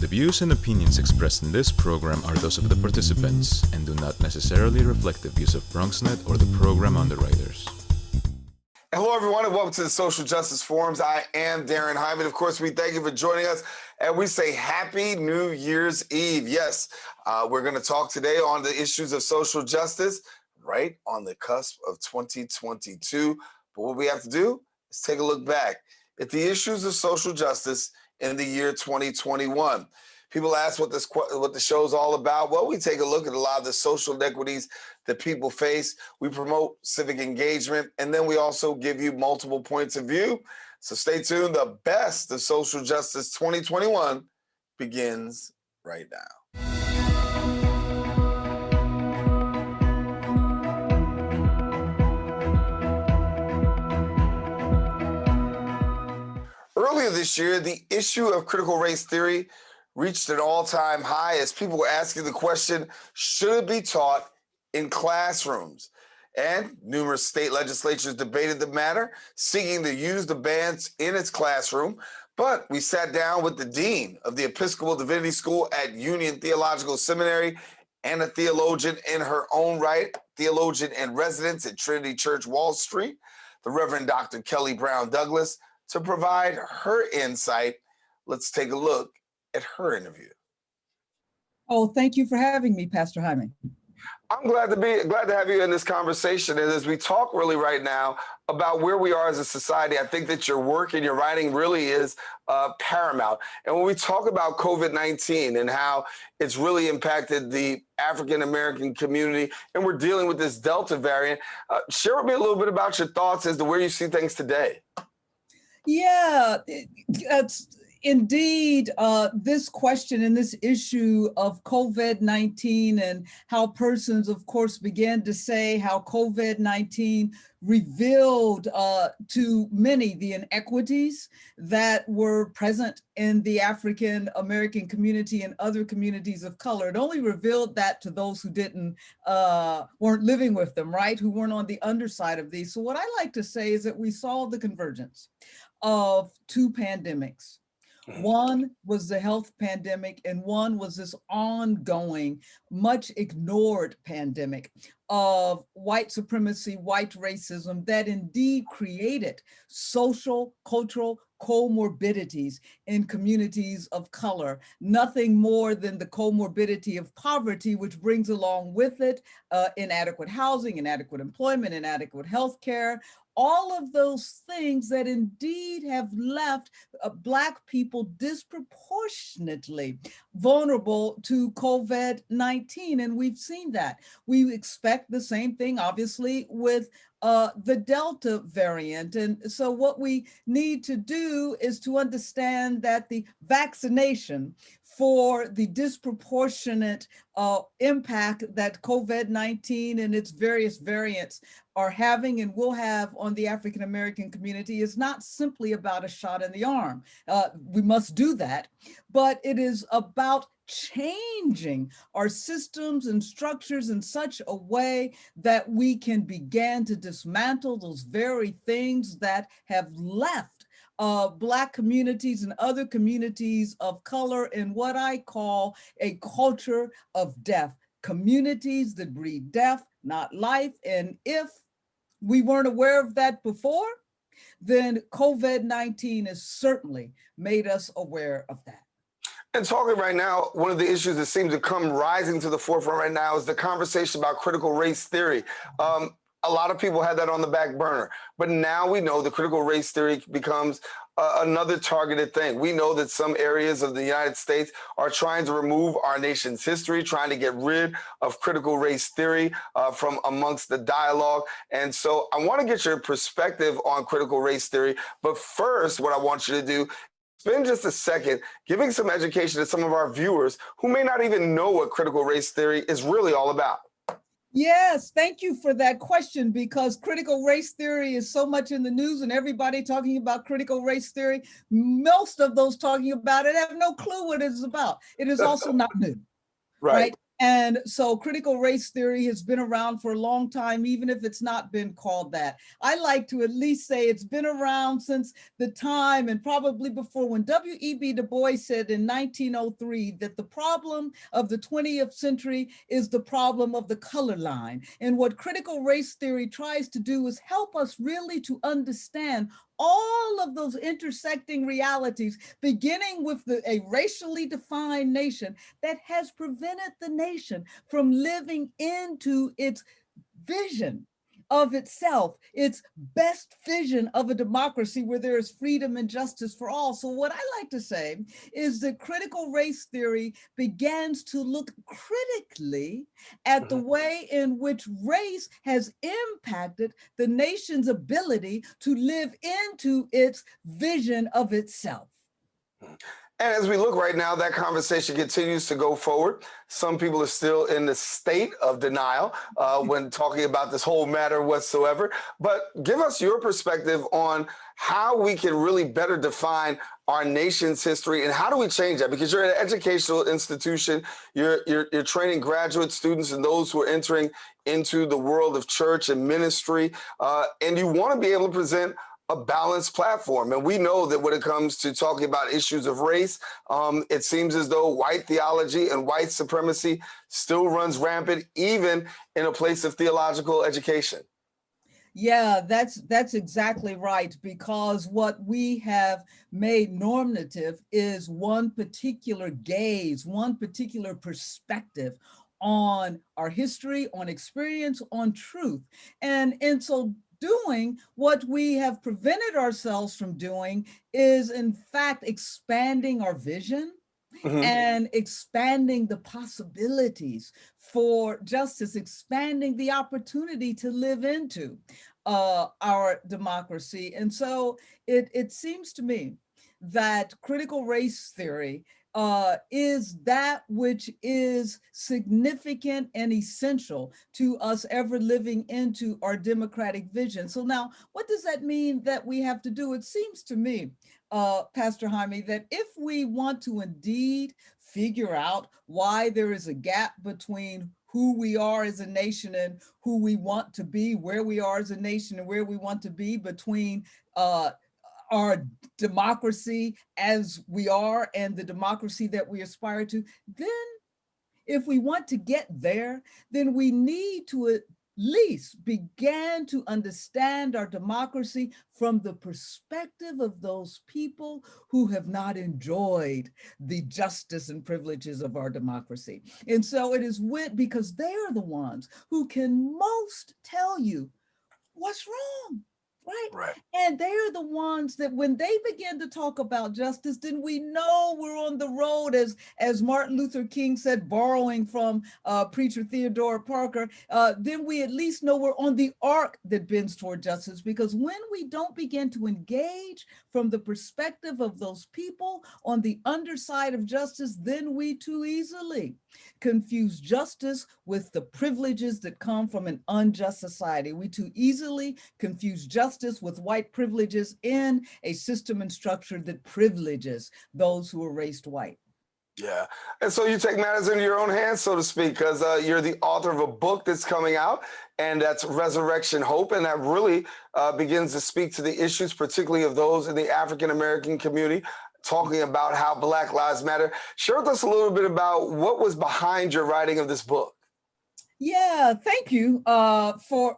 views and opinions expressed in this program are those of the participants and do not necessarily reflect the views of BronxNet or the program underwriters. Hello, everyone, and welcome to the Social Justice Forums. I am Daren Jaime. Of course, we thank you for joining us, and we say Happy New Year's Eve. Yes, we're going to talk today on the issues of social justice, right on the cusp of 2022. But what we have to do is take a look back at the issues of social justice in the year 2021. People ask what the show's all about. Well, we take a look at a lot of the social inequities that people face. We promote civic engagement, and then we also give you multiple points of view. So stay tuned. The best of social justice 2021 begins right now. Earlier this year, the issue of critical race theory reached an all-time high as people were asking the question, should it be taught in classrooms? And numerous state legislatures debated the matter, seeking to use the bans in its classroom. But we sat down with the dean of the Episcopal Divinity School at Union Theological Seminary and a theologian in her own right, theologian in residence at Trinity Church, Wall Street, the Reverend Dr. Kelly Brown Douglas, to provide her insight. Let's take a look at her interview. Oh, thank you for having me, Pastor Jaime. I'm glad to have you in this conversation. And as we talk really right now about where we are as a society, I think that your work and your writing really is paramount. And when we talk about COVID-19 and how it's really impacted the African-American community, and we're dealing with this Delta variant, share with me a little bit about your thoughts as to where you see things today. Yeah, indeed, this question and this issue of COVID-19 and how persons, of course, began to say how COVID-19 revealed to many the inequities that were present in the African American community and other communities of color. It only revealed that to those who weren't living with them, right? Who weren't on the underside of these. So what I like to say is that we saw the convergence of two pandemics. One was the health pandemic, and one was this ongoing, much ignored pandemic of white supremacy, white racism that indeed created social, cultural comorbidities in communities of color, nothing more than the comorbidity of poverty, which brings along with it inadequate housing, inadequate employment, inadequate health care, all of those things that indeed have left Black people disproportionately vulnerable to COVID-19. And we've seen that. We expect the same thing, obviously, with the Delta variant. And so what we need to do is to understand that the vaccination for the disproportionate impact that COVID-19 and its various variants are having and will have on the African American community is not simply about a shot in the arm. We must do that, but it is about changing our systems and structures in such a way that we can begin to dismantle those very things that have left Black communities and other communities of color in what I call a culture of death, communities that breed death, not life. And if we weren't aware of that before, then COVID-19 has certainly made us aware of that. And talking right now, one of the issues that seems to come rising to the forefront right now is the conversation about critical race theory. A lot of people had that on the back burner, but now we know the critical race theory becomes another targeted thing. We know that some areas of the United States are trying to remove our nation's history, trying to get rid of critical race theory from amongst the dialogue. And so I want to get your perspective on critical race theory. But first, what I want you to do, spend just a second giving some education to some of our viewers who may not even know what critical race theory is really all about. Yes, thank you for that question, because critical race theory is so much in the news and everybody talking about critical race theory. Most of those talking about it have no clue what it is about. It is also not new, right? And so critical race theory has been around for a long time, even if it's not been called that. I like to at least say it's been around since the time, and probably before, when W.E.B. Du Bois said in 1903 that the problem of the 20th century is the problem of the color line. And what critical race theory tries to do is help us really to understand all of those intersecting realities, beginning with a racially defined nation that has prevented the nation from living into its vision of itself, its best vision of a democracy where there is freedom and justice for all. So what I like to say is that critical race theory begins to look critically at the way in which race has impacted the nation's ability to live into its vision of itself. And as we look right now, that conversation continues to go forward. Some people are still in the state of denial when talking about this whole matter whatsoever. But give us your perspective on how we can really better define our nation's history and how do we change that? Because you're an educational institution, you're training graduate students and those who are entering into the world of church and ministry, and you want to be able to present a balanced platform. And we know that when it comes to talking about issues of race, it seems as though white theology and white supremacy still runs rampant, even in a place of theological education. Yeah, that's exactly right, because what we have made normative is one particular gaze, one particular perspective on our history, on experience, on truth. And in so doing, what we have prevented ourselves from doing is, in fact, expanding our vision and expanding the possibilities for justice, expanding the opportunity to live into our democracy. And so it seems to me that critical race theory is that which is significant and essential to us ever living into our democratic vision. So now, what does that mean that we have to do? It seems to me, Pastor Jaime, that if we want to indeed figure out why there is a gap between who we are as a nation and who we want to be, where we are as a nation and where we want to be, between our democracy as we are and the democracy that we aspire to, then if we want to get there, then we need to at least begin to understand our democracy from the perspective of those people who have not enjoyed the justice and privileges of our democracy. And so it is because they are the ones who can most tell you what's wrong. Right? And they're the ones that when they begin to talk about justice, then we know we're on the road, as Martin Luther King said, borrowing from preacher Theodore Parker, then we at least know we're on the arc that bends toward justice. Because when we don't begin to engage from the perspective of those people on the underside of justice, then we too easily confuse justice with the privileges that come from an unjust society. We too easily confuse justice with white privileges in a system and structure that privileges those who are raised white. Yeah. And so you take matters into your own hands, so to speak, because you're the author of a book that's coming out, and that's Resurrection Hope. And that really begins to speak to the issues, particularly of those in the African-American community, talking about how Black Lives Matter. Share with us a little bit about what was behind your writing of this book. Yeah, thank you for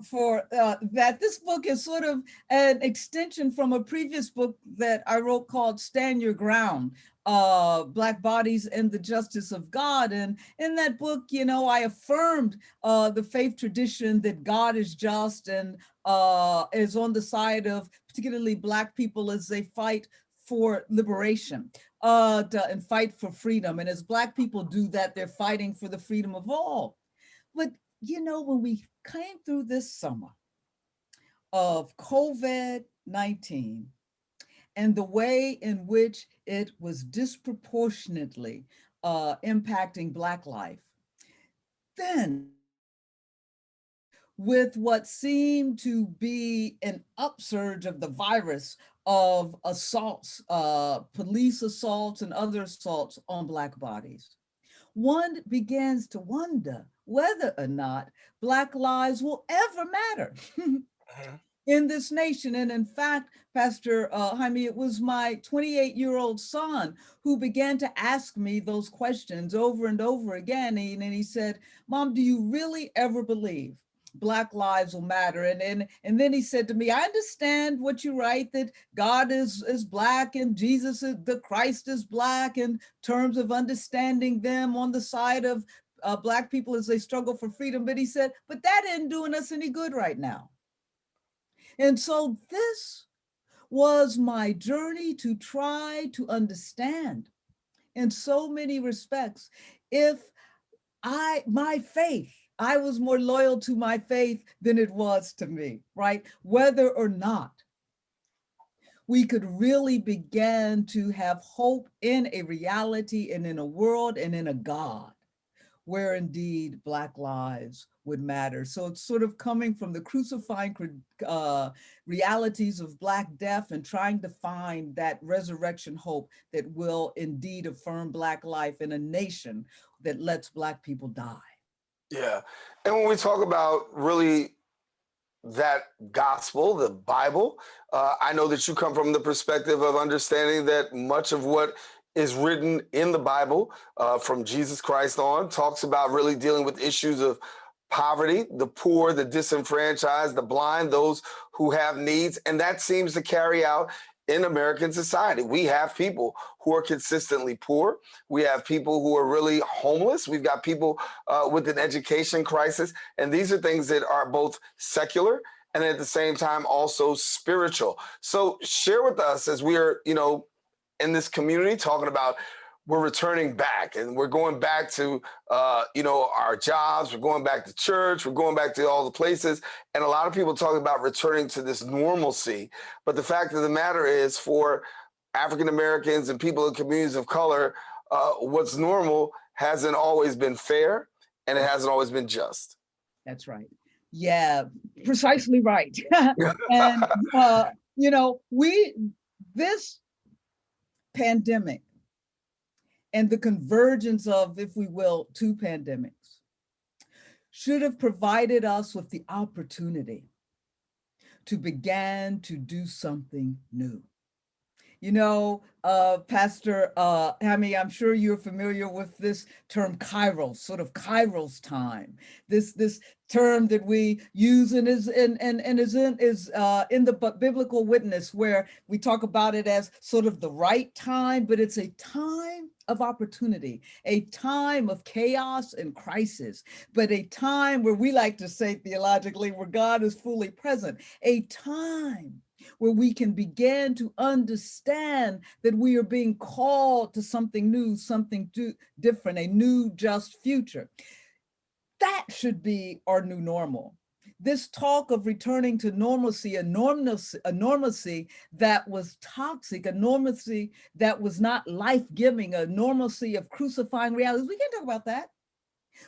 that. This book is sort of an extension from a previous book that I wrote called Stand Your Ground, Black Bodies and the Justice of God. And in that book, you know, I affirmed the faith tradition that God is just and is on the side of particularly Black people as they fight for liberation and fight for freedom. And as Black people do that, they're fighting for the freedom of all. But, you know, when we came through this summer of COVID-19 and the way in which it was disproportionately impacting Black life, then with what seemed to be an upsurge of the virus of assaults, police assaults and other assaults on Black bodies, one begins to wonder whether or not Black lives will ever matter in this nation. And in fact, Pastor Jaime, it was my 28-year-old son who began to ask me those questions over and over again. And he said, Mom, do you really ever believe Black lives will matter? And then he said to me, I understand what you write, that God is Black and Jesus, the Christ is Black, in terms of understanding them on the side of Black people as they struggle for freedom. But he said, but that isn't doing us any good right now. And so this was my journey to try to understand in so many respects. If my faith, I was more loyal to my faith than it was to me, right? Whether or not we could really begin to have hope in a reality and in a world and in a God where indeed Black lives would matter. So it's sort of coming from the crucifying realities of Black death and trying to find that resurrection hope that will indeed affirm Black life in a nation that lets Black people die. Yeah. And when we talk about really that gospel, the Bible, I know that you come from the perspective of understanding that much of what is written in the Bible from Jesus Christ on talks about really dealing with issues of poverty, the poor, the disenfranchised, the blind, those who have needs. And that seems to carry out in American society. We have people who are consistently poor. We have people who are really homeless. We've got people with an education crisis. And these are things that are both secular and at the same time also spiritual. So share with us, as we are, in this community talking about, we're returning back and we're going back to, our jobs. We're going back to church. We're going back to all the places. And a lot of people talk about returning to this normalcy. But the fact of the matter is, for African Americans and people in communities of color, what's normal hasn't always been fair and it hasn't always been just. That's right. Yeah, precisely right. And, this pandemic and the convergence of, if we will, two pandemics should have provided us with the opportunity to begin to do something new. Pastor Jaime, I'm sure you're familiar with this term Kairos, sort of Kairos time. This term that we use and is in the biblical witness, where we talk about it as sort of the right time, but it's a time of opportunity, a time of chaos and crisis, but a time where we like to say theologically, where God is fully present, a time where we can begin to understand that we are being called to something new, something different, a new just future. That should be our new normal. This talk of returning to normalcy, a normalcy that was toxic, a normalcy that was not life-giving, a normalcy of crucifying realities, we can't talk about that.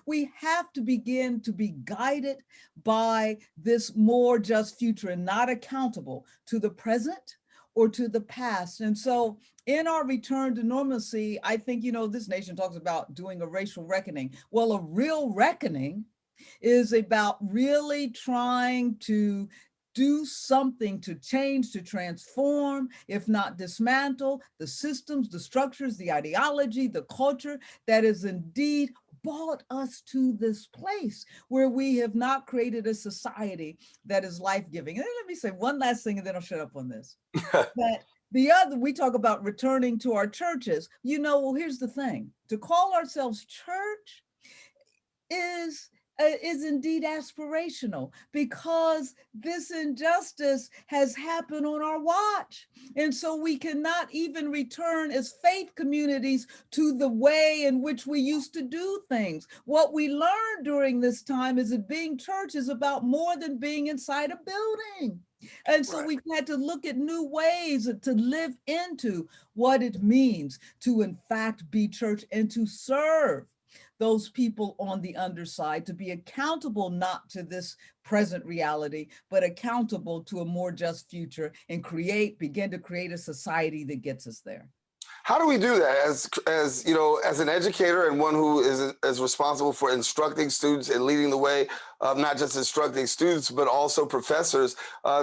We have to begin to be guided by this more just future and not accountable to the present or to the past. And so in our return to normalcy, I think, this nation talks about doing a racial reckoning. Well, a real reckoning is about really trying to do something to change, to transform, if not dismantle, the systems, the structures, the ideology, the culture that is indeed brought us to this place where we have not created a society that is life-giving. And then let me say one last thing, and then I'll shut up on this. That we talk about returning to our churches. Well, here's the thing. To call ourselves church is indeed aspirational, because this injustice has happened on our watch. And so we cannot even return as faith communities to the way in which we used to do things. What we learned during this time is that being church is about more than being inside a building. And so we've had to look at new ways to live into what it means to, in fact, be church and to serve those people on the underside, to be accountable not to this present reality, but accountable to a more just future, and begin to create a society that gets us there. How do we do that as you know, as an educator and one who is responsible for instructing students and leading the way, not just instructing students, but also professors,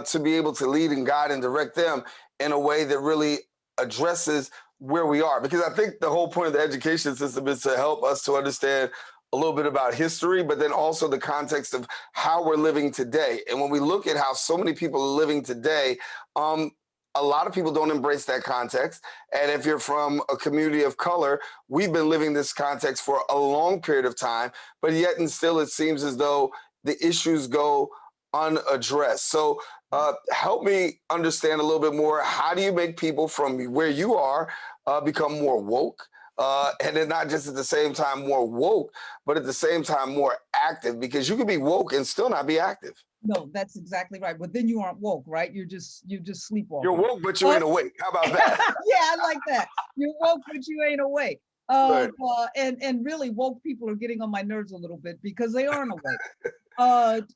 to be able to lead and guide and direct them in a way that really addresses where we are? Because I think the whole point of the education system is to help us to understand a little bit about history, but then also the context of how we're living today. And when we look at how so many people are living today, a lot of people don't embrace that context. And if you're from a community of color, we've been living this context for a long period of time, but yet and still it seems as though the issues go unaddressed. So help me understand a little bit more. How do you make people from where you are become more woke? And then not just at the same time more woke, but at the same time more active, because you can be woke and still not be active. No, that's exactly right. But then you aren't woke, right? You're just sleepwalking. You're woke, but you ain't awake. How about that? Yeah, I like that. You're woke, but you ain't awake. Right. And really woke people are getting on my nerves a little bit because they aren't awake.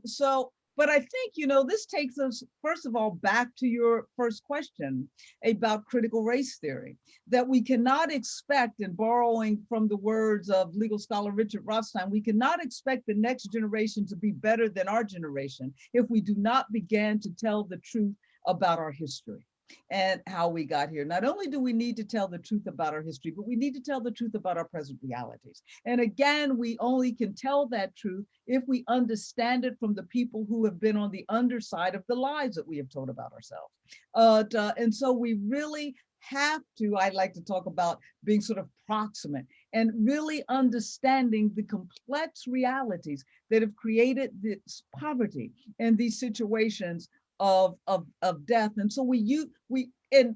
So, but I think, you know, this takes us, first of all, back to your first question about critical race theory, that we cannot expect, and borrowing from the words of legal scholar Richard Rothstein, we cannot expect the next generation to be better than our generation if we do not begin to tell the truth about our history and how we got here. Not only do we need to tell the truth about our history, but we need to tell the truth about our present realities. And again, we only can tell that truth if we understand it from the people who have been on the underside of the lies that we have told about ourselves. And so we really have to, I like to talk about being sort of proximate and really understanding the complex realities that have created this poverty and these situations of death. And so we in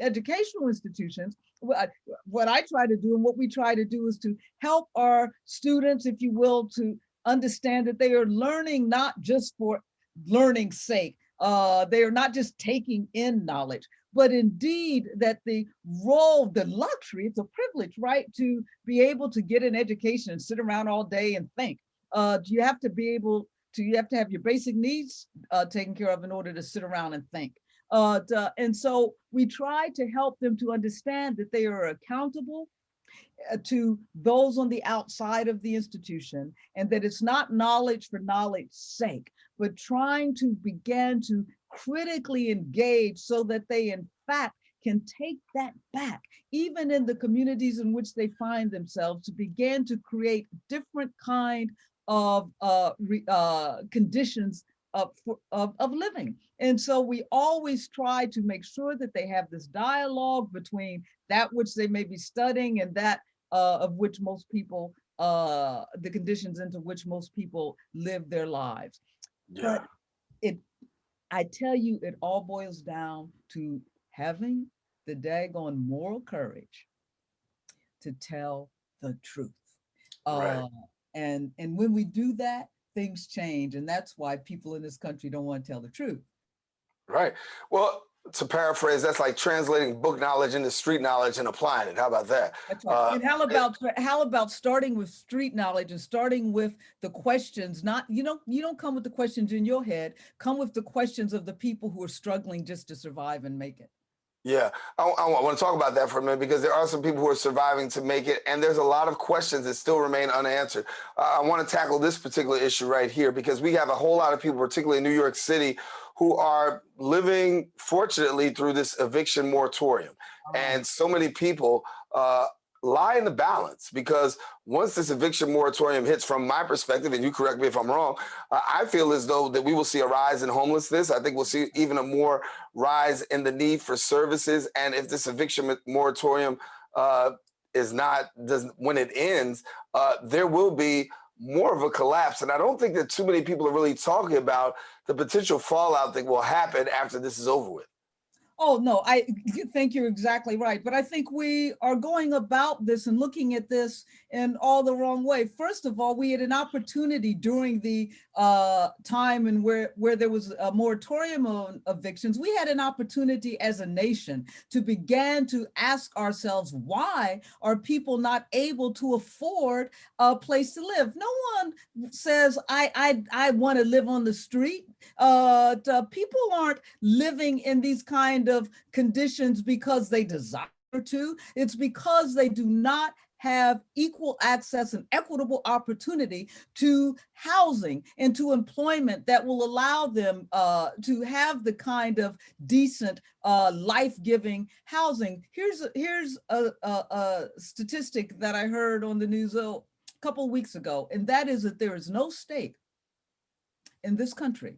educational institutions, what I try to do and what we try to do is to help our students, if you will, to understand that they are learning not just for learning's sake. They are not just taking in knowledge, but indeed that the role, the luxury, it's a privilege, right? To be able to get an education and sit around all day and think. You have to be able to, you have to have your basic needs taken care of in order to sit around and think. And so we try to help them to understand that they are accountable to those on the outside of the institution, and that it's not knowledge for knowledge's sake, but trying to begin to critically engage so that they in fact can take that back, even in the communities in which they find themselves, to begin to create different kind of conditions of living. And so we always try to make sure that they have this dialogue between that which they may be studying and that of which most people, the conditions into which most people live their lives. Yeah. But I tell you, it all boils down to having the daggone moral courage to tell the truth. Right. And when we do that, things change. And that's why people in this country don't want to tell the truth. Right. Well, to paraphrase, that's like translating book knowledge into street knowledge and applying it. How about that? That's right. And how about starting with street knowledge and starting with the questions? Not, you don't come with the questions in your head. Come with the questions of the people who are struggling just to survive and make it. Yeah, I want to talk about that for a minute, because there are some people who are surviving to make it, and there's a lot of questions that still remain unanswered. I want to tackle this particular issue right here, because we have a whole lot of people, particularly in New York City, who are living, fortunately, through this eviction moratorium. And so many people lie in the balance, because once this eviction moratorium hits, from my perspective, and you correct me if I'm wrong, I feel as though that we will see a rise in homelessness. I think we'll see even a more rise in the need for services. And if this eviction moratorium when it ends, there will be more of a collapse. And I don't think that too many people are really talking about the potential fallout that will happen after this is over with. Oh, no, I think you're exactly right. But I think we are going about this and looking at this in all the wrong way. First of all, we had an opportunity during the time and where there was a moratorium on evictions. We had an opportunity as a nation to begin to ask ourselves, why are people not able to afford a place to live? No one says, I want to live on the street. People aren't living in these kind of conditions because they desire to. It's because they do not have equal access and equitable opportunity to housing and to employment that will allow them to have the kind of decent, life-giving housing. Here's a statistic that I heard on the news a couple of weeks ago, and that is that there is no state in this country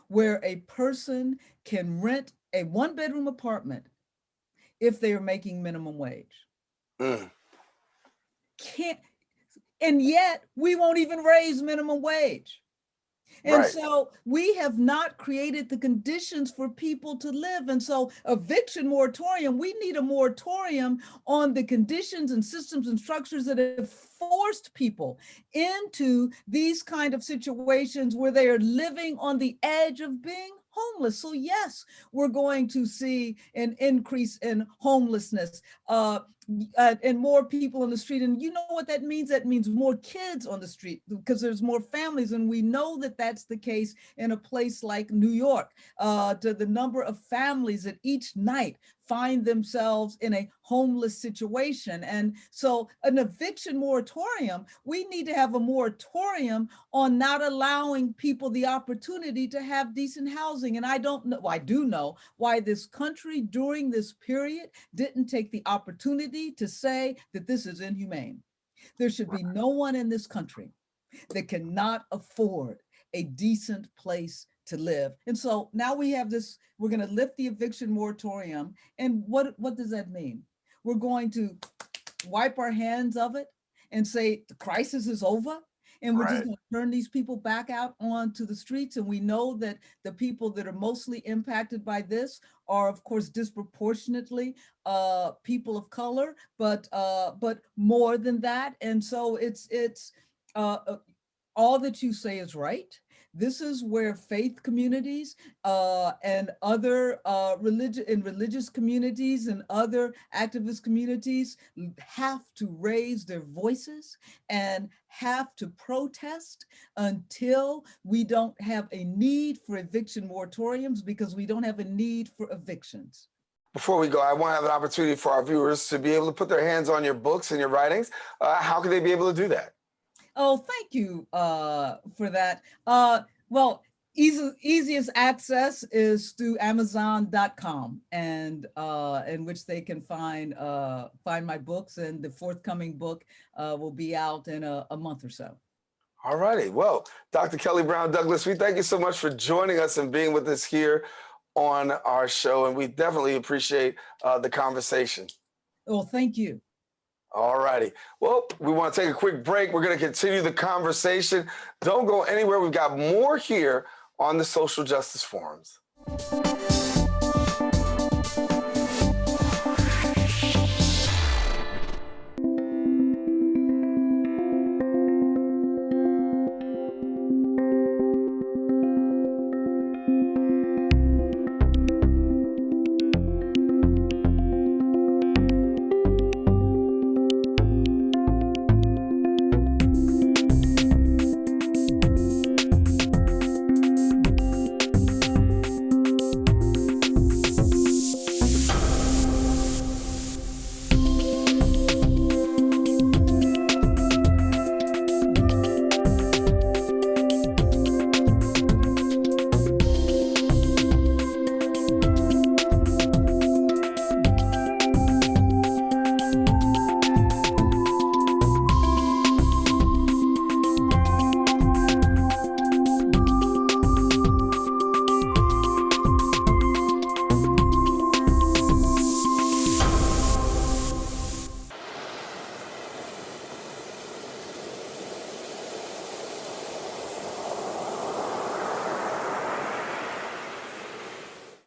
where a person can rent a one-bedroom apartment if they are making minimum wage. Can't, and yet we won't even raise minimum wage. And Right. so we have not created the conditions for people to live. And so eviction moratorium, we need a moratorium on the conditions and systems and structures that have forced people into these kind of situations where they are living on the edge of being homeless. So yes, we're going to see an increase in homelessness, and more people on the street. And you know what that means? That means more kids on the street because there's more families. And we know that that's the case in a place like New York. To the number of families that each night find themselves in a homeless situation. And so an eviction moratorium, we need to have a moratorium on not allowing people the opportunity to have decent housing. And I don't know, I do know why this country during this period didn't take the opportunity to say that this is inhumane. There should be no one in this country that cannot afford a decent place to live. And so now we have this, we're going to lift the eviction moratorium. And what does that mean? We're going to wipe our hands of it and say the crisis is over. And we're just going to turn these people back out onto the streets. And we know that the people that are mostly impacted by this are, of course, disproportionately people of color, but more than that. And so it's all that you say is right. This is where faith communities and other religious communities and other activist communities have to raise their voices and have to protest until we don't have a need for eviction moratoriums, because we don't have a need for evictions. Before we go, I want to have an opportunity for our viewers to be able to put their hands on your books and your writings. How can they be able to do that? Oh, thank you for that. Well, easiest access is through Amazon.com, and in which they can find my books, and the forthcoming book will be out in a month or so. All righty. Well, Dr. Kelly Brown Douglas, we thank you so much for joining us and being with us here on our show, and we definitely appreciate the conversation. Well, thank you. All righty. Well, we want to take a quick break. We're going to continue the conversation. Don't go anywhere. We've got more here on the Social Justice Forums.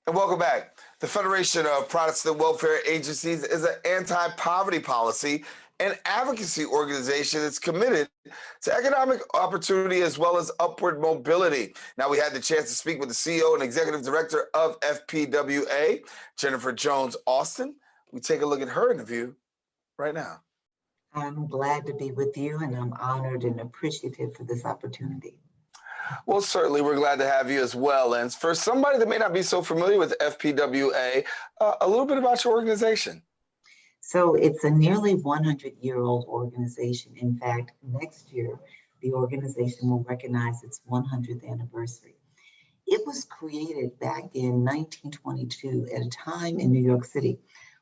And welcome back. The Federation of Protestant Welfare Agencies is an anti-poverty policy and advocacy organization that's committed to economic opportunity as well as upward mobility. Now, we had the chance to speak with the CEO and Executive Director of FPWA, Jennifer Jones Austin. We take a look at her interview right now. I'm glad to be with you, and I'm honored and appreciative for this opportunity. Well, certainly, we're glad to have you as well. And for somebody that may not be so familiar with FPWA, a little bit about your organization. So it's a nearly 100-year-old organization. In fact, next year, the organization will recognize its 100th anniversary. It was created back in 1922 at a time in New York City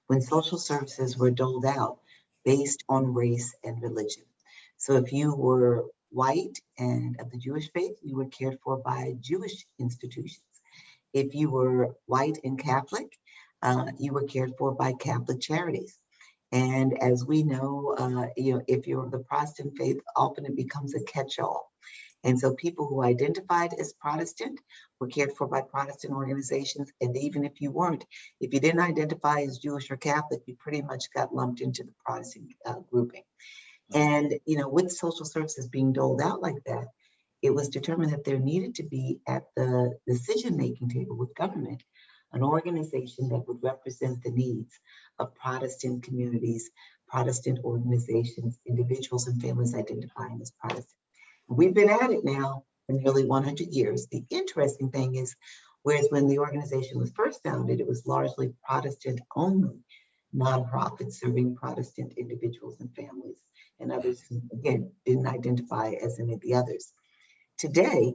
when social services were doled out based on race and religion. So if you were white and of the Jewish faith, you were cared for by Jewish institutions. If you were white and Catholic, you were cared for by Catholic charities. And as we know, if you're of the Protestant faith, often it becomes a catch-all. And so people who identified as Protestant were cared for by Protestant organizations. And even if you weren't, if you didn't identify as Jewish or Catholic, you pretty much got lumped into the Protestant grouping. And, with social services being doled out like that, it was determined that there needed to be at the decision-making table with government an organization that would represent the needs of Protestant communities, Protestant organizations, individuals and families identifying as Protestant. We've been at it now for nearly 100 years. The interesting thing is, whereas when the organization was first founded, it was largely Protestant only, nonprofit serving Protestant individuals and families and others who, again, didn't identify as any of the others. Today,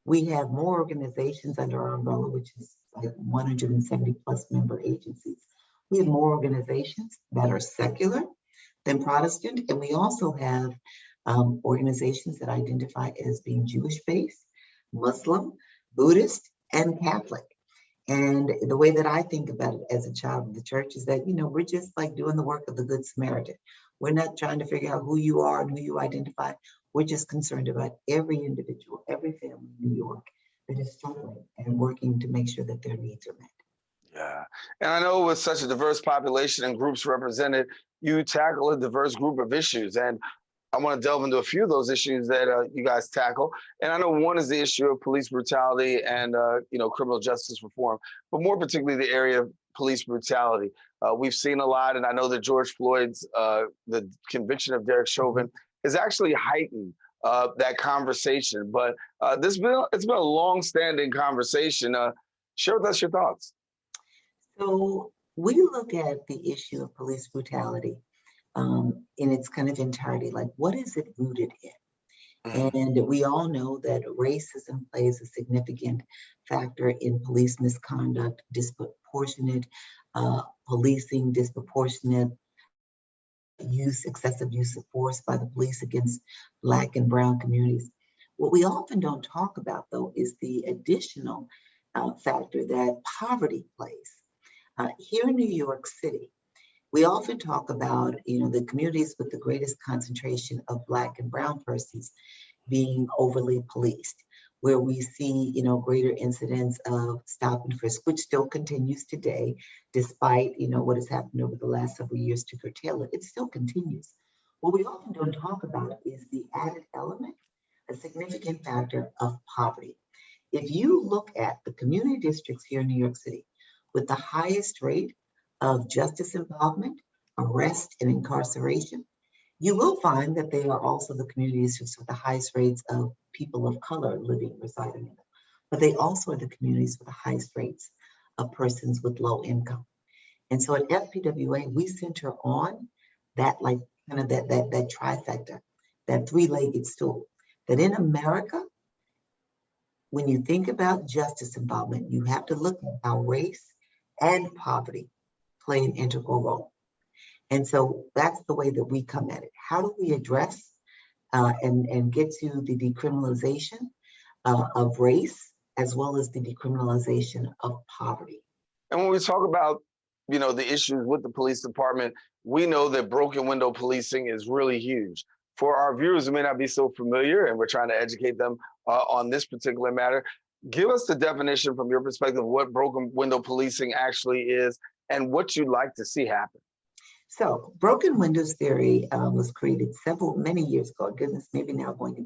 we have more organizations under our umbrella, which is like 170 plus member agencies. We have more organizations that are secular than Protestant, and we also have organizations that identify as being Jewish-based, Muslim, Buddhist, and Catholic. And the way that I think about it as a child of the church is that, we're just like doing the work of the Good Samaritan. We're not trying to figure out who you are and who you identify. We're just concerned about every individual, every family in New York that is struggling and working to make sure that their needs are met. Yeah. And I know with such a diverse population and groups represented, you tackle a diverse group of issues. And I want to delve into a few of those issues that you guys tackle. And I know one is the issue of police brutality and, criminal justice reform, but more particularly the area of police brutality. We've seen a lot, and I know that George Floyd's, the conviction of Derek Chauvin has actually heightened that conversation. But it's been a long-standing conversation. Share with us your thoughts. So we look at the issue of police brutality in its kind of entirety, like what is it rooted in? And we all know that racism plays a significant factor in police misconduct, disproportionate policing, disproportionate excessive use of force by the police against Black and Brown communities. What we often don't talk about, though, is the additional factor that poverty plays. Here in New York City, we often talk about, the communities with the greatest concentration of Black and Brown persons being overly policed, where we see, greater incidents of stop and frisk, which still continues today, despite, what has happened over the last several years to curtail it. It still continues. What we often don't talk about is the added element, a significant factor of poverty. If you look at the community districts here in New York City with the highest rate of justice involvement, arrest, and incarceration, you will find that they are also the communities with the highest rates of people of color residing in them. But they also are the communities with the highest rates of persons with low income. And so at FPWA, we center on that, that trifecta, that three-legged stool, that in America, when you think about justice involvement, you have to look at how race and poverty play an integral role. And so that's the way that we come at it. How do we address and get to the decriminalization of race, as well as the decriminalization of poverty? And when we talk about, the issues with the police department, we know that broken window policing is really huge. For our viewers who may not be so familiar, and we're trying to educate them on this particular matter, give us the definition from your perspective of what broken window policing actually is and what you'd like to see happen. So broken windows theory was created many years ago. Goodness, maybe now going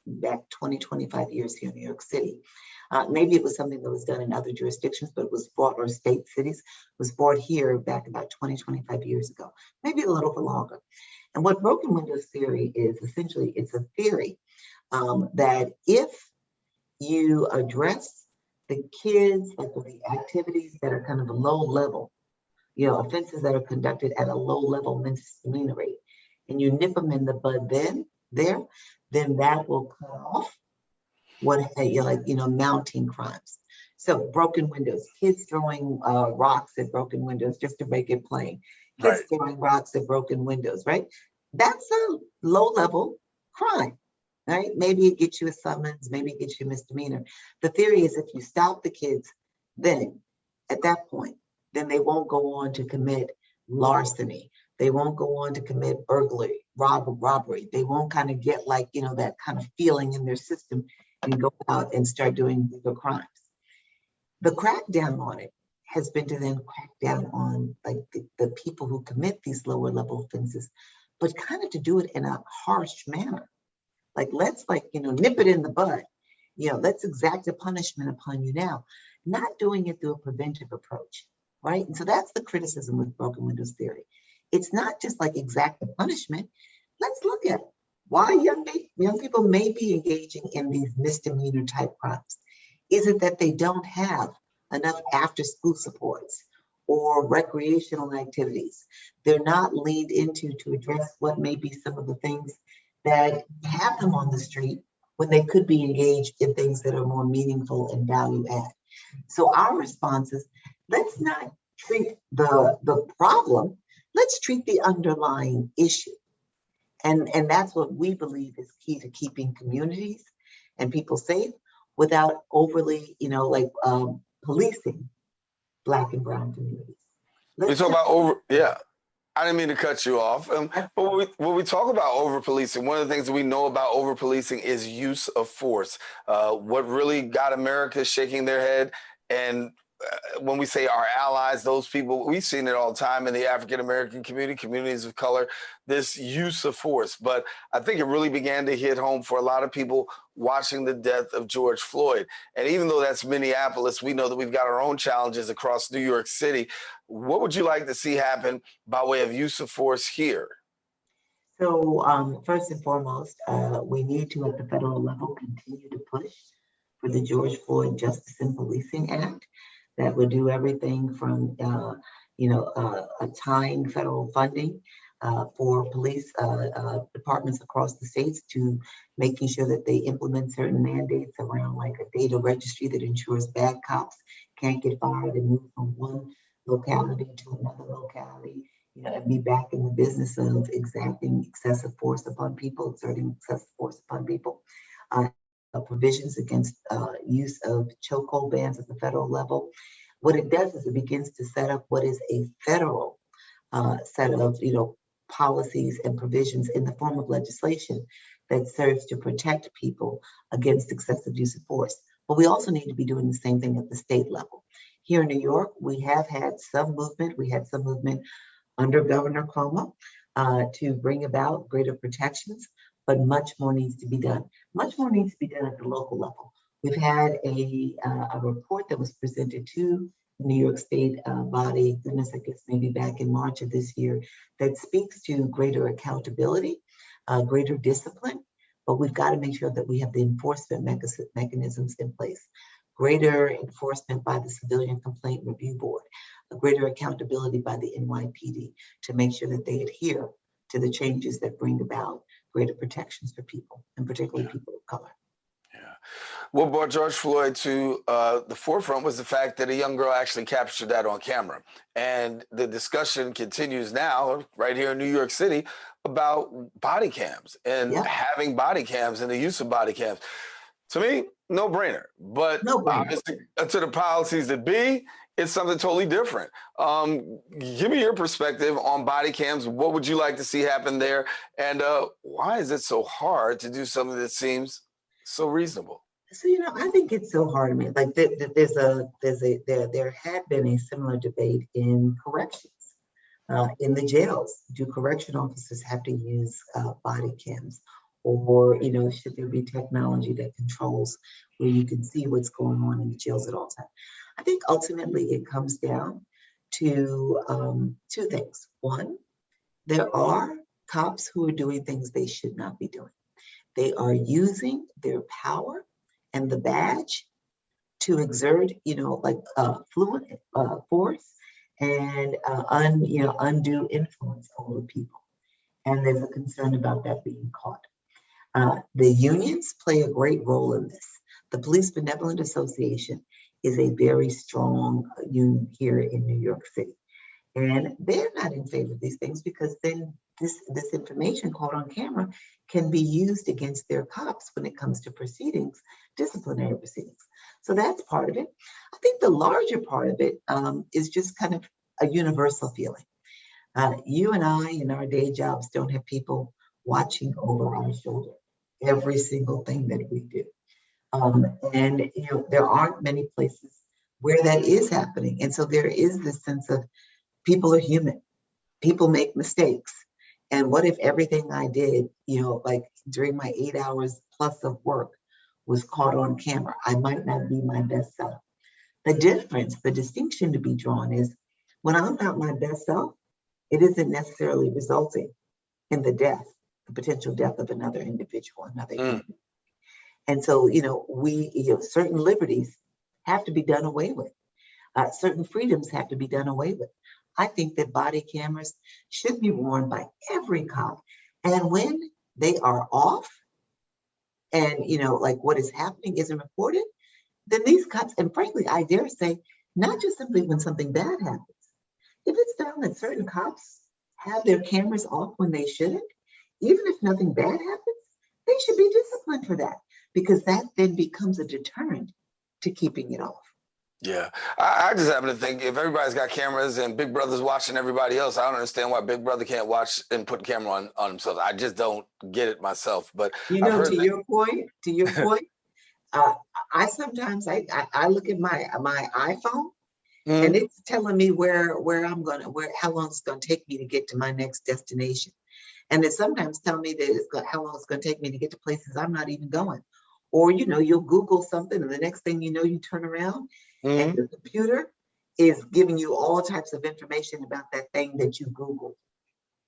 back 20, 25 years here in New York City. Maybe it was something that was done in other jurisdictions, but it was brought, or state cities, was brought here back about 20, 25 years ago, maybe a little bit longer. And what broken windows theory is, essentially, it's a theory that if you address the kids, like with the activities that are kind of a low level, offenses that are conducted at a low level misdemeanor rate, and you nip them in the bud then that will cut off what mounting crimes. So broken windows, kids throwing rocks at broken windows, just to make it plain. Kids throwing rocks at broken windows, right? That's a low level crime, right? Maybe it gets you a summons, maybe it gets you a misdemeanor. The theory is if you stop the kids, then at that point, then they won't go on to commit larceny. They won't go on to commit burglary, robbery. They won't kind of get that kind of feeling in their system and go out and start doing bigger crimes. The crackdown on it has been to then crack down on the people who commit these lower level offenses, but kind of to do it in a harsh manner. Let's nip it in the bud. Let's exact a punishment upon you now, not doing it through a preventive approach, right? And so that's the criticism with broken windows theory. It's not just exact a punishment. Let's look at why young people may be engaging in these misdemeanor type crimes. Is it that they don't have enough after school supports or recreational activities? They're not leaned into to address what may be some of the things that have them on the street when they could be engaged in things that are more meaningful and value add. So our response is, let's not treat the problem, let's treat the underlying issue. And that's what we believe is key to keeping communities and people safe without overly, policing Black and brown communities. We talk about I didn't mean to cut you off. But when we talk about over-policing, one of the things that we know about over-policing is use of force. What really got America shaking their head, and when we say our allies, those people, we've seen it all the time in the African-American community, communities of color, this use of force. But I think it really began to hit home for a lot of people watching the death of George Floyd. And even though that's Minneapolis, we know that we've got our own challenges across New York City. What would you like to see happen by way of use of force here? So first and foremost, we need to, at the federal level, continue to push for the George Floyd Justice and Policing Act that would do everything from, tying federal funding for police departments across the states to making sure that they implement certain mandates around a data registry that ensures bad cops can't get fired and move from one locality to another locality, and be back in the business of exacting excessive force upon people, exerting excessive force upon people. Provisions against use of chokehold bans at the federal level. What it does is it begins to set up what is a federal set of policies and provisions in the form of legislation that serves to protect people against excessive use of force. But we also need to be doing the same thing at the state level. Here in New York, we have had some movement. We had some movement under Governor Cuomo to bring about greater protections, but much more needs to be done. Much more needs to be done at the local level. We've had a report that was presented to the New York State body, goodness, I guess maybe back in March of this year, that speaks to greater accountability, greater discipline, but we've got to make sure that we have the enforcement mechanisms in place. Greater enforcement by the Civilian Complaint Review Board, a greater accountability by the NYPD to make sure that they adhere to the changes that bring about greater protections for people, and particularly people of color. Yeah. What brought George Floyd to the forefront was the fact that a young girl actually captured that on camera. And the discussion continues now, right here in New York City, about body cams and having body cams and the use of body cams. To me, no brainer. But obviously, to the policies that be, it's something totally different. Give me your perspective on body cams. What would you like to see happen there? And why is it so hard to do something that seems so reasonable? So, I think it's so hard. I mean, there had been a similar debate in corrections, in the jails. Do correction officers have to use body cams? Or, should there be technology that controls where you can see what's going on in the jails at all times? I think ultimately it comes down to two things. One, there are cops who are doing things they should not be doing. They are using their power and the badge to exert, like fluent force and undue influence over people. And there's a concern about that being caught. The unions play a great role in this. The Police Benevolent Association is a very strong union here in New York City. And they're not in favor of these things because then this information caught on camera can be used against their cops when it comes to proceedings, disciplinary proceedings. So that's part of it. I think the larger part of it is just kind of a universal feeling. You and I in our day jobs don't have people watching over our shoulder every single thing that we do. And there aren't many places where that is happening. And so there is this sense of people are human, people make mistakes. And what if everything I did, like during my 8 hours plus of work was caught on camera? I might not be my best self. The difference, the distinction to be drawn is when I'm not my best self, it isn't necessarily resulting in the potential death of another individual, another human. And so, certain liberties have to be done away with. Certain freedoms have to be done away with. I think that body cameras should be worn by every cop. And when they are off and, like what is happening isn't reported, then these cops, and frankly, I dare say, not just simply when something bad happens. If it's found that certain cops have their cameras off when they shouldn't, even if nothing bad happens, they should be disciplined for that because that then becomes a deterrent to keeping it off. Yeah, I just happen to think if everybody's got cameras and Big Brother's watching everybody else, I don't understand why Big Brother can't watch and put camera on himself. I just don't get it myself. But I've heard to your point, I sometimes I look at my iPhone and it's telling me where how long it's going to take me to get to my next destination, and it sometimes tell me that how long it's going to take me to get to places I'm not even going. Or you'll Google something, and the next thing you know, you turn around and the computer is giving you all types of information about that thing that you Googled.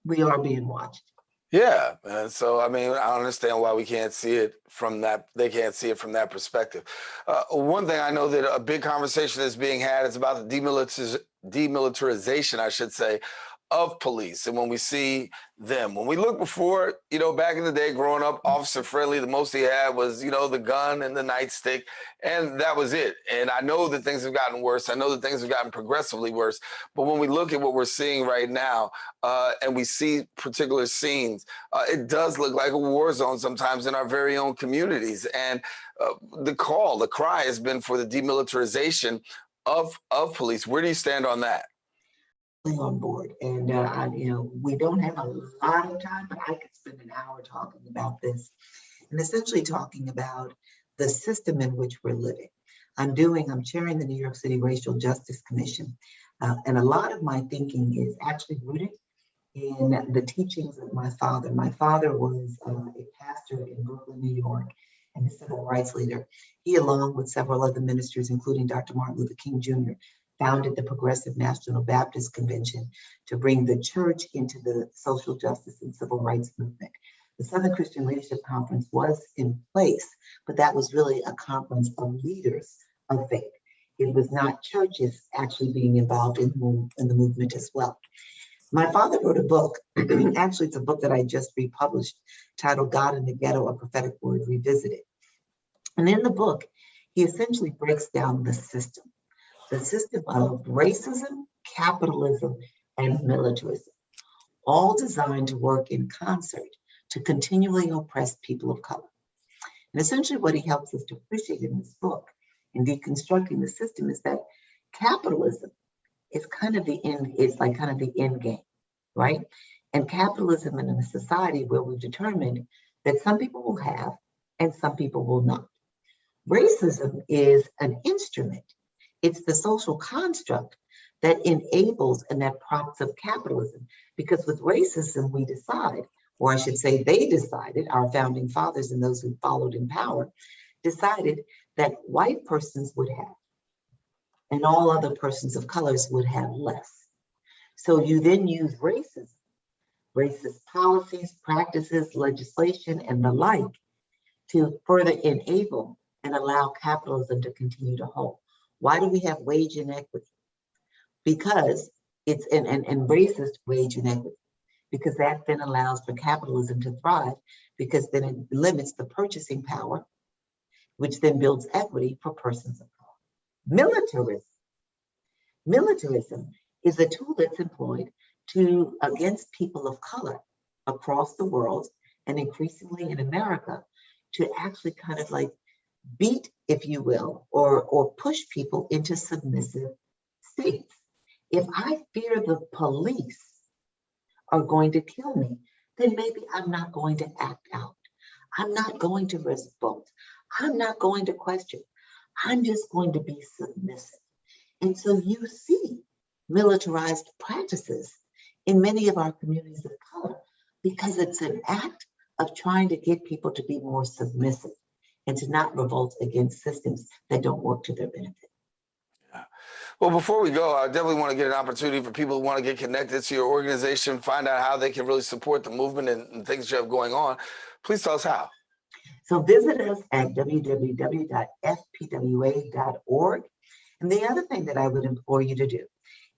We are being watched. Yeah, so I mean, I understand why we can't see it from that. They can't see it from that perspective. One thing I know that a big conversation is being had is about the demilitarization, I should say, of police. And when we see them, when we look before, back in the day, growing up, officer friendly, the most he had was, the gun and the nightstick, and that was it. And I know that things have gotten worse. I know that things have gotten progressively worse. But when we look at what we're seeing right now, and we see particular scenes, it does look like a war zone sometimes in our very own communities. And the cry has been for the demilitarization of police. Where do you stand on that? On board, and we don't have a lot of time, but I could spend an hour talking about this, and essentially talking about the system in which we're living. I'm chairing the New York City Racial Justice Commission, and a lot of my thinking is actually rooted in the teachings of my father. My father was a pastor in Brooklyn, New York, and a civil rights leader. He, along with several other ministers, including Dr. Martin Luther King Jr., founded the Progressive National Baptist Convention to bring the church into the social justice and civil rights movement. The Southern Christian Leadership Conference was in place, but that was really a conference of leaders of faith. It was not churches actually being involved in the movement as well. My father wrote a book, actually it's a book that I just republished, titled God in the Ghetto, A Prophetic Word Revisited. And in the book, he essentially breaks down the system of racism, capitalism, and militarism, all designed to work in concert to continually oppress people of color. And essentially what he helps us to appreciate in this book, in deconstructing the system, is that capitalism is kind of the end game, right? And capitalism in a society where we've determined that some people will have and some people will not. Racism is an instrument. It's the social construct that enables and that props up capitalism. Because with racism, we decide, or I should say they decided, our founding fathers and those who followed in power, decided that white persons would have, and all other persons of colors would have less. So you then use racism, racist policies, practices, legislation, and the like to further enable and allow capitalism to continue to hold. Why do we have wage inequity? Because it's and racist wage inequity, because that then allows for capitalism to thrive, because then it limits the purchasing power, which then builds equity for persons of color. Militarism is a tool that's employed against people of color across the world, and increasingly in America, to actually kind of like beat, if you will, or push people into submissive states. If I fear the police are going to kill me, then maybe I'm not going to act out. I'm not going to respond. I'm not going to question. I'm just going to be submissive. And so you see militarized practices in many of our communities of color, because it's an act of trying to get people to be more submissive and to not revolt against systems that don't work to their benefit. Yeah. Well, before we go, I definitely want to get an opportunity for people who want to get connected to your organization, find out how they can really support the movement and things you have going on. Please tell us how. So visit us at www.fpwa.org. And the other thing that I would implore you to do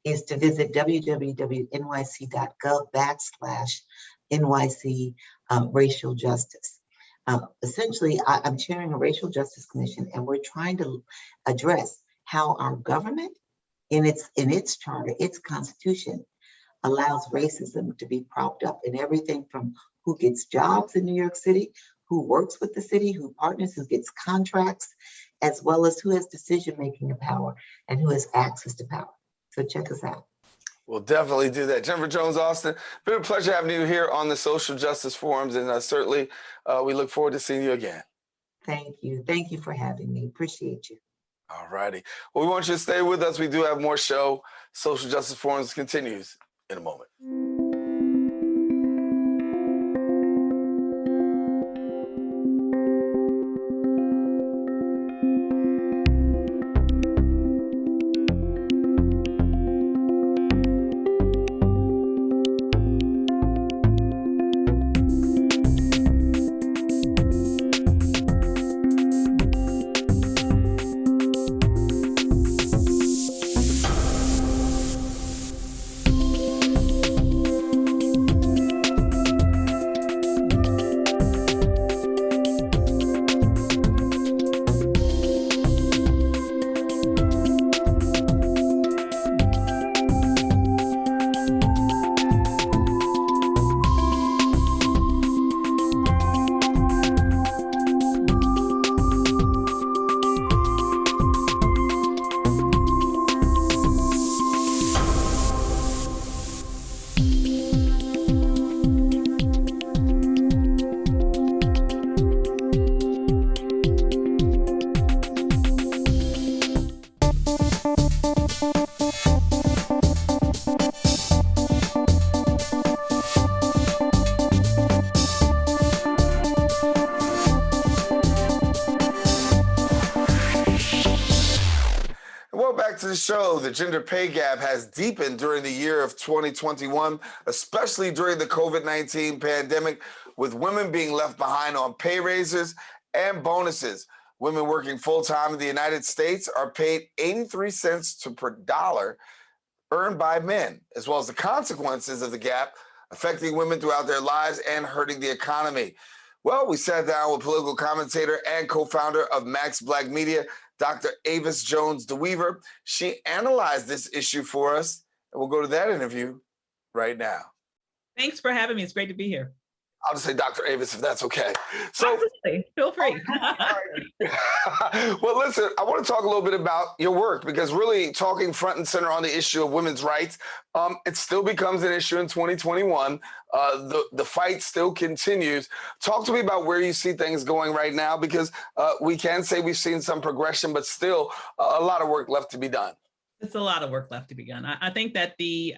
is to visit www.nyc.gov/NYC racial justice. Essentially, I'm chairing a racial justice commission, and we're trying to address how our government, in its charter, its constitution, allows racism to be propped up in everything from who gets jobs in New York City, who works with the city, who partners, who gets contracts, as well as who has decision-making power and who has access to power. So check us out. We'll definitely do that. Jennifer Jones-Austin, been a pleasure having you here on the Social Justice Forums, and certainly we look forward to seeing you again. Thank you. Thank you for having me. Appreciate you. All righty. Well, we want you to stay with us. We do have more show. Social Justice Forums continues in a moment. Back to the show. The gender pay gap has deepened during the year of 2021, especially during the COVID-19 pandemic, with women being left behind on pay raises and bonuses. Women working full-time in the United States are paid 83 cents per dollar earned by men, as well as the consequences of the gap affecting women throughout their lives and hurting the economy. Well, we sat down with political commentator and co-founder of Max Black Media, Dr. Avis Jones DeWeaver. She analyzed this issue for us, and we'll go to that interview right now. Thanks for having me. It's great to be here. I'll just say Dr. Avis, if that's okay. So, absolutely. Feel free. Well, listen, I want to talk a little bit about your work, because really talking front and center on the issue of women's rights, it still becomes an issue in 2021. The fight still continues. Talk to me about where you see things going right now, because we can say we've seen some progression, but still a lot of work left to be done. It's a lot of work left to be done. I think that the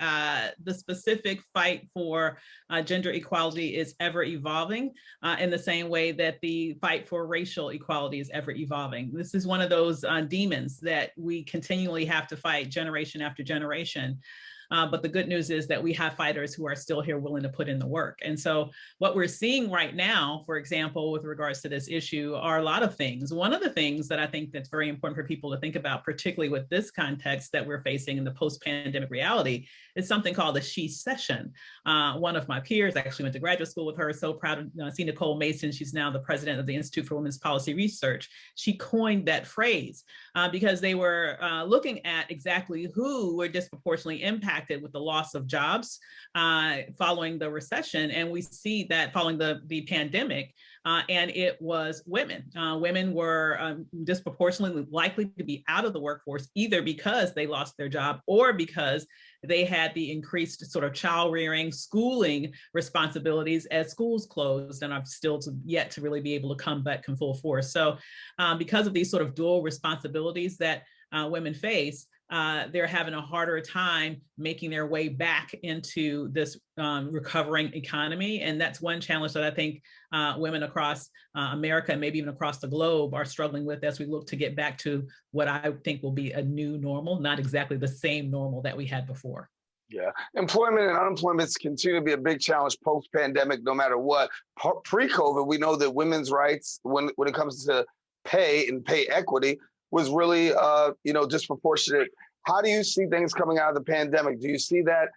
specific fight for gender equality is ever evolving in the same way that the fight for racial equality is ever evolving. This is one of those demons that we continually have to fight generation after generation. But the good news is that we have fighters who are still here willing to put in the work. And so what we're seeing right now, for example, with regards to this issue, are a lot of things. One of the things that I think that's very important for people to think about, particularly with this context that we're facing in the post-pandemic reality, is something called the She Session. One of my peers, I actually went to graduate school with her, so proud to see Nicole Mason. She's now the president of the Institute for Women's Policy Research. She coined that phrase because they were looking at exactly who were disproportionately impacted with the loss of jobs following the recession. And we see that following the pandemic, and it was women. Women were disproportionately likely to be out of the workforce, either because they lost their job or because they had the increased sort of child rearing, schooling responsibilities as schools closed and are still yet to really be able to come back in full force. So because of these sort of dual responsibilities that women face, they're having a harder time making their way back into this recovering economy. And that's one challenge that I think women across America and maybe even across the globe are struggling with as we look to get back to what I think will be a new normal, not exactly the same normal that we had before. Yeah, employment and unemployment continue to be a big challenge post-pandemic, no matter what. Pre-COVID, we know that women's rights, when it comes to pay and pay equity, was really, disproportionate. How do you see things coming out of the pandemic? Do you see that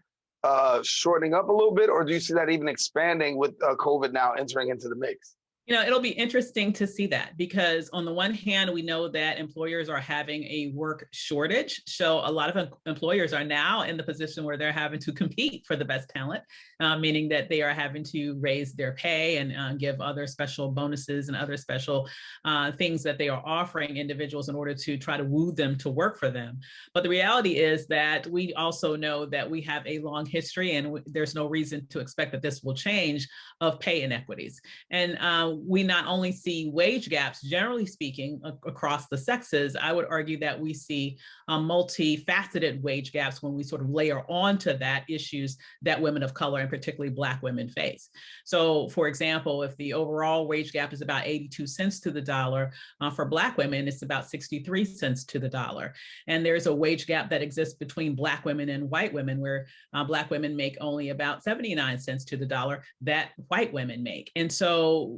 shortening up a little bit, or do you see that even expanding with COVID now entering into the mix? It'll be interesting to see that, because on the one hand, we know that employers are having a work shortage. So a lot of employers are now in the position where they're having to compete for the best talent, meaning that they are having to raise their pay and give other special bonuses and other special things that they are offering individuals in order to try to woo them to work for them. But the reality is that we also know that we have a long history, and there's no reason to expect that this will change, of pay inequities. And we not only see wage gaps, generally speaking, across the sexes. I would argue that we see multifaceted wage gaps when we sort of layer onto that issues that women of color, and particularly Black women, face. So, for example, if the overall wage gap is about 82 cents to the dollar, for Black women, it's about 63 cents to the dollar. And there's a wage gap that exists between Black women and white women, where Black women make only about 79 cents to the dollar that white women make. And so,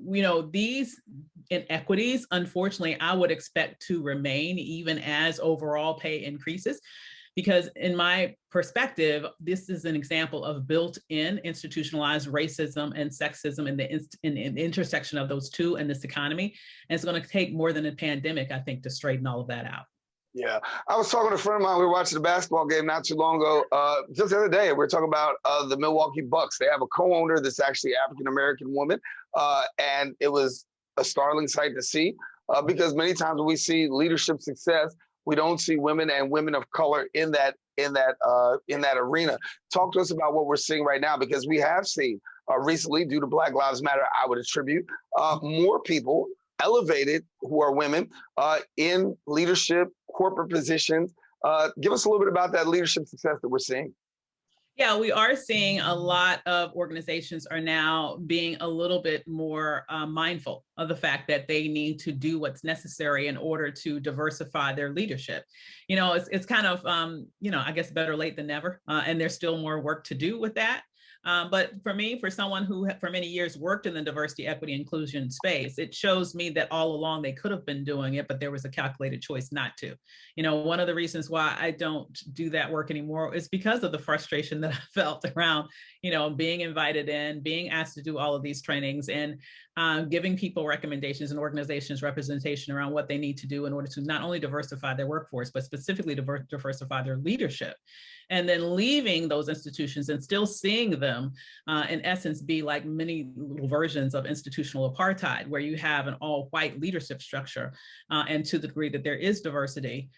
these inequities, unfortunately, I would expect to remain even as overall pay increases, because in my perspective, this is an example of built-in institutionalized racism and sexism in the intersection of those two in this economy. And it's going to take more than a pandemic, I think, to straighten all of that out. Yeah, I was talking to a friend of mine. We were watching a basketball game not too long ago. Just the other day, we were talking about the Milwaukee Bucks. They have a co-owner that's actually an African-American woman, and it was a startling sight to see, because many times when we see leadership success, we don't see women and women of color in that arena. Talk to us about what we're seeing right now, because we have seen recently, due to Black Lives Matter, I would attribute more people elevated who are women in leadership, corporate positions. Give us a little bit about that leadership success that we're seeing. Yeah, we are seeing a lot of organizations are now being a little bit more mindful of the fact that they need to do what's necessary in order to diversify their leadership. It's kind of, I guess better late than never. And there's still more work to do with that. But for me, for someone who for many years worked in the diversity, equity, inclusion space, it shows me that all along they could have been doing it, but there was a calculated choice not to. One of the reasons why I don't do that work anymore is because of the frustration that I felt around, being invited in, being asked to do all of these trainings, and giving people recommendations and organizations representation around what they need to do in order to not only diversify their workforce, but specifically diversify their leadership. And then leaving those institutions and still seeing them, in essence, be like many little versions of institutional apartheid, where you have an all-white leadership structure. And to the degree that there is diversity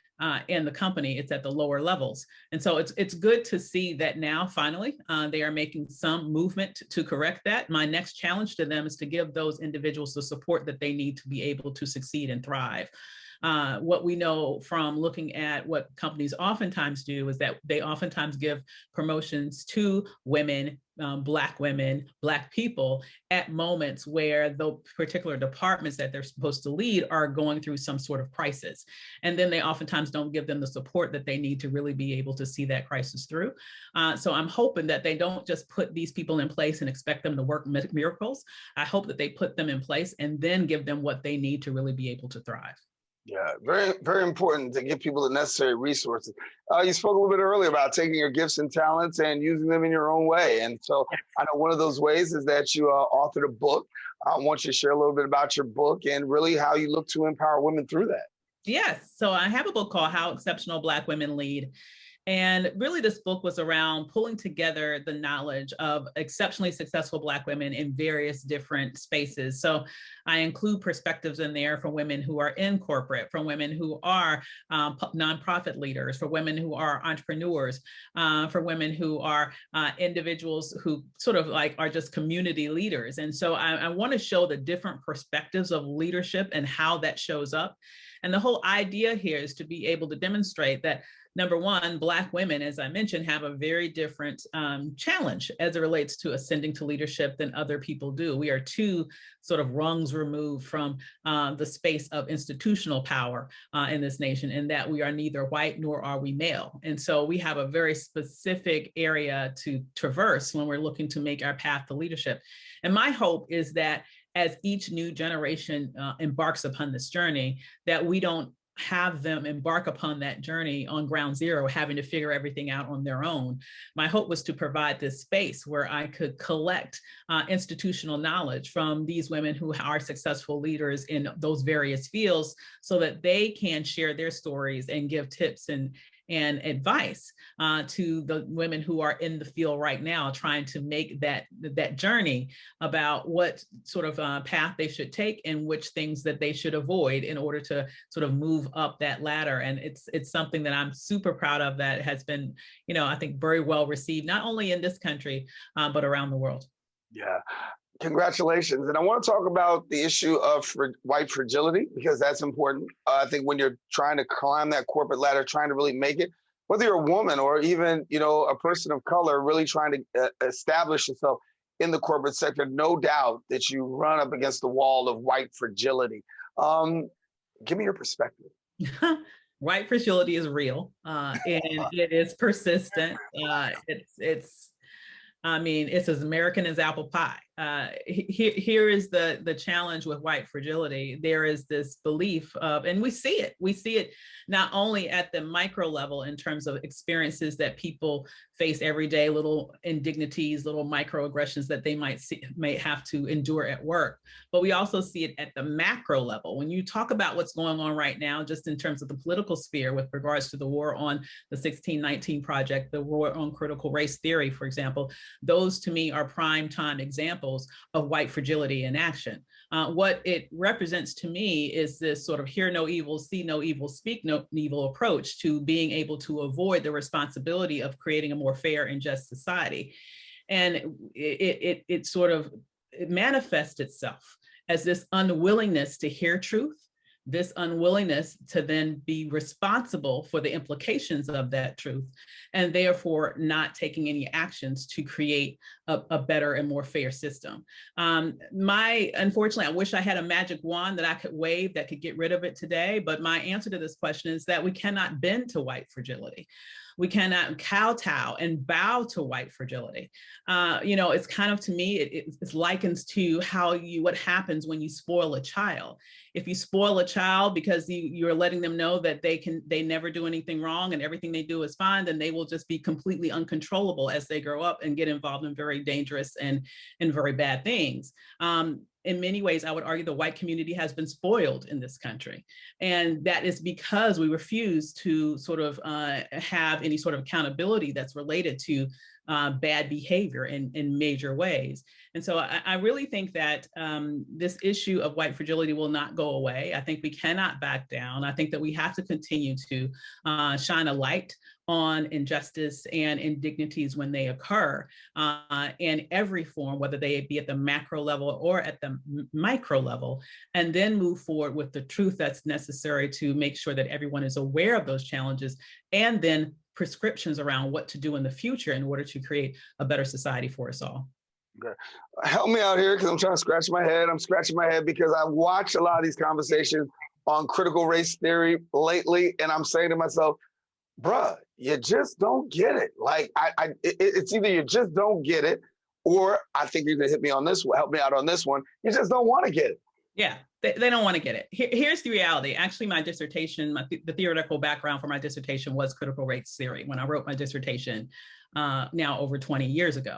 in the company, it's at the lower levels. And so it's good to see that now, finally, they are making some movement to correct that. My next challenge to them is to give those individuals the support that they need to be able to succeed and thrive. What we know from looking at what companies oftentimes do is that they oftentimes give promotions to women Black women, Black people at moments where the particular departments that they're supposed to lead are going through some sort of crisis. And then they oftentimes don't give them the support that they need to really be able to see that crisis through. So I'm hoping that they don't just put these people in place and expect them to work miracles. I hope that they put them in place and then give them what they need to really be able to thrive. Yeah, very, very important to give people the necessary resources. You spoke a little bit earlier about taking your gifts and talents and using them in your own way. And so I know one of those ways is that you authored a book. I want you to share a little bit about your book and really how you look to empower women through that. Yes. So I have a book called How Exceptional Black Women Lead. And really, this book was around pulling together the knowledge of exceptionally successful Black women in various different spaces. So I include perspectives in there from women who are in corporate, from women who are nonprofit leaders, for women who are entrepreneurs, for women who are individuals who sort of like are just community leaders. And so I want to show the different perspectives of leadership and how that shows up. And the whole idea here is to be able to demonstrate that, number one, Black women, as I mentioned, have a very different challenge as it relates to ascending to leadership than other people do. We are two sort of rungs removed from the space of institutional power in this nation, in that we are neither white nor are we male. And so we have a very specific area to traverse when we're looking to make our path to leadership. And my hope is that as each new generation embarks upon this journey, that we don't have them embark upon that journey on ground zero, having to figure everything out on their own. My hope was to provide this space where I could collect institutional knowledge from these women who are successful leaders in those various fields, so that they can share their stories and give tips and advice to the women who are in the field right now, trying to make that journey about what sort of path they should take and which things that they should avoid in order to sort of move up that ladder. And it's something that I'm super proud of, that has been, I think very well received, not only in this country, but around the world. Yeah. Congratulations. And I want to talk about the issue of white fragility, because that's important. I think when you're trying to climb that corporate ladder, trying to really make it, whether you're a woman or even, a person of color, really trying to establish yourself in the corporate sector, no doubt that you run up against the wall of white fragility. Give me your perspective. White fragility is real, and it is persistent. It's as American as apple pie. Here is the challenge with white fragility. There is this belief of, and we see it not only at the micro level in terms of experiences that people face every day, little indignities, little microaggressions that they might have to endure at work, but we also see it at the macro level. When you talk about what's going on right now, just in terms of the political sphere with regards to the war on the 1619 Project, the war on critical race theory, for example, those to me are prime time examples of white fragility in action. What it represents to me is this sort of hear no evil, see no evil, speak no evil approach to being able to avoid the responsibility of creating a more fair and just society. And it manifests itself as this unwillingness to hear truth, this unwillingness to then be responsible for the implications of that truth, and therefore not taking any actions to create a better and more fair system. Unfortunately, I wish I had a magic wand that I could wave that could get rid of it today, but my answer to this question is that we cannot bend to white fragility. We cannot kowtow and bow to white fragility. It's kind of, to me, it's likens to what happens when you spoil a child. If you spoil a child because you're letting them know that they never do anything wrong and everything they do is fine, then they will just be completely uncontrollable as they grow up and get involved in very dangerous and very bad things. In many ways, I would argue the white community has been spoiled in this country. And that is because we refuse to sort of have any sort of accountability that's related to bad behavior in major ways. And so I really think that this issue of white fragility will not go away. I think we cannot back down. I think that we have to continue to shine a light on injustice and indignities when they occur in every form, whether they be at the macro level or at the micro level, and then move forward with the truth that's necessary to make sure that everyone is aware of those challenges, and then prescriptions around what to do in the future in order to create a better society for us all. Okay. Help me out here because I'm trying to scratch my head. I'm scratching my head because I watch a lot of these conversations on critical race theory lately, and I'm saying to myself, bruh, you just don't get it. Like, it's either you just don't get it, or I think you're gonna hit me on this one, help me out on this one. You just don't want to get it. Yeah, they don't want to get it. Here's the reality. Actually, my dissertation, the theoretical background for my dissertation was critical race theory when I wrote my dissertation now over 20 years ago.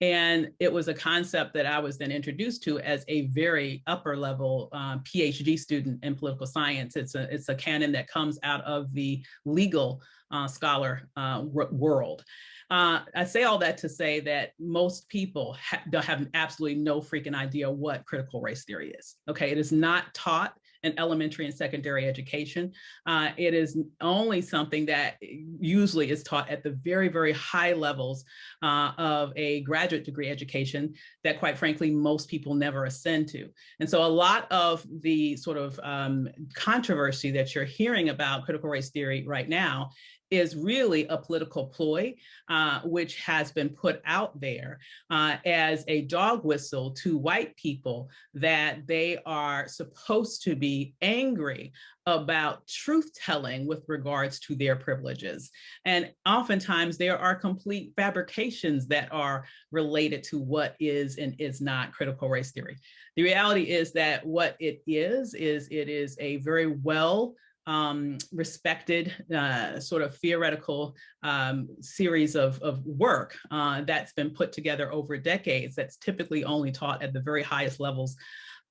And it was a concept that I was then introduced to as a very upper level PhD student in political science. It's a canon that comes out of the legal scholar world. I say all that to say that most people have absolutely no freaking idea what critical race theory is. Okay, it is not taught in elementary and secondary education. It is only something that usually is taught at the very, very high levels of a graduate degree education that, quite frankly, most people never ascend to. And so a lot of the sort of controversy that you're hearing about critical race theory right now is really a political ploy, which has been put out there as a dog whistle to white people that they are supposed to be angry about truth telling with regards to their privileges. And oftentimes there are complete fabrications that are related to what is and is not critical race theory. The reality is that what it is a very well respected sort of theoretical series of work that's been put together over decades that's typically only taught at the very highest levels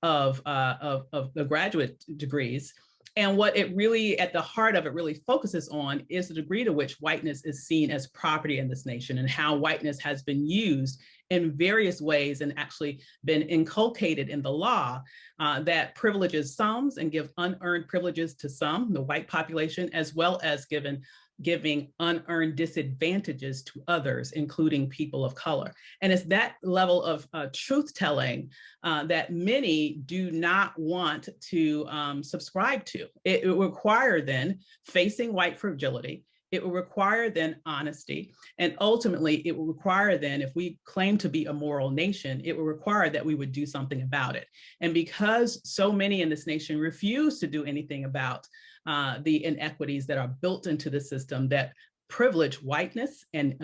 of the graduate degrees. And what it really, at the heart of it, really focuses on is the degree to which whiteness is seen as property in this nation and how whiteness has been used in various ways and actually been inculcated in the law that privileges some and give unearned privileges to some, the white population, as well as giving unearned disadvantages to others, including people of color. And it's that level of truth-telling that many do not want to subscribe to. It will require then facing white fragility. It will require then honesty. And ultimately, it will require then, if we claim to be a moral nation, it will require that we would do something about it. And because so many in this nation refuse to do anything about the inequities that are built into the system that privilege whiteness and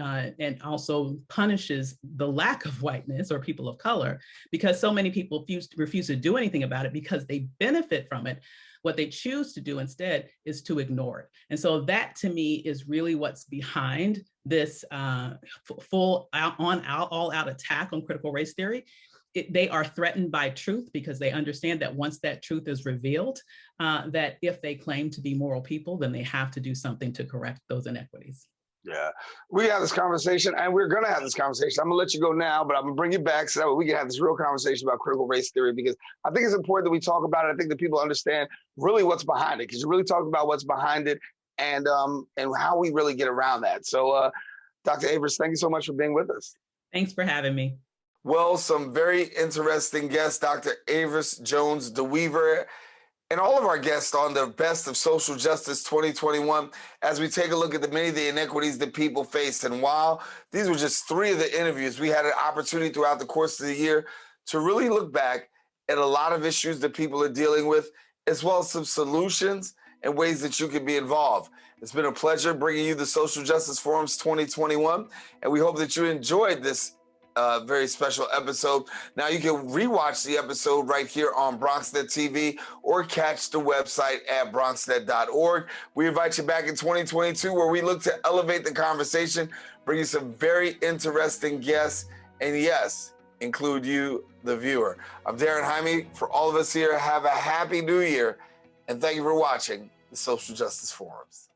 also punishes the lack of whiteness or people of color, because so many people refuse to do anything about it because they benefit from it. What they choose to do instead is to ignore it. And so that, to me, is really what's behind this all-out attack on critical race theory. They are threatened by truth because they understand that once that truth is revealed, that if they claim to be moral people, then they have to do something to correct those inequities. Yeah, we have this conversation, and we're going to have this conversation. I'm going to let you go now, but I'm going to bring you back so that we can have this real conversation about critical race theory, because I think it's important that we talk about it. I think that people understand really what's behind it, because you really talk about what's behind it and how we really get around that. So, Dr. Avers, thank you so much for being with us. Thanks for having me. Well, some very interesting guests, Dr. Avers Jones DeWeaver, and all of our guests on the Best of Social Justice 2021, as we take a look at many of the inequities that people faced. And while these were just 3 of the interviews, we had an opportunity throughout the course of the year to really look back at a lot of issues that people are dealing with, as well as some solutions and ways that you can be involved. It's been a pleasure bringing you the Social Justice Forums 2021, and we hope that you enjoyed this very special episode. Now you can rewatch the episode right here on BronxNet TV or catch the website at BronxNet.org. We invite you back in 2022, where we look to elevate the conversation, bring you some very interesting guests, and yes, include you, the viewer. I'm Daren Jaime. For all of us here, have a happy new year, and thank you for watching the Social Justice Forums.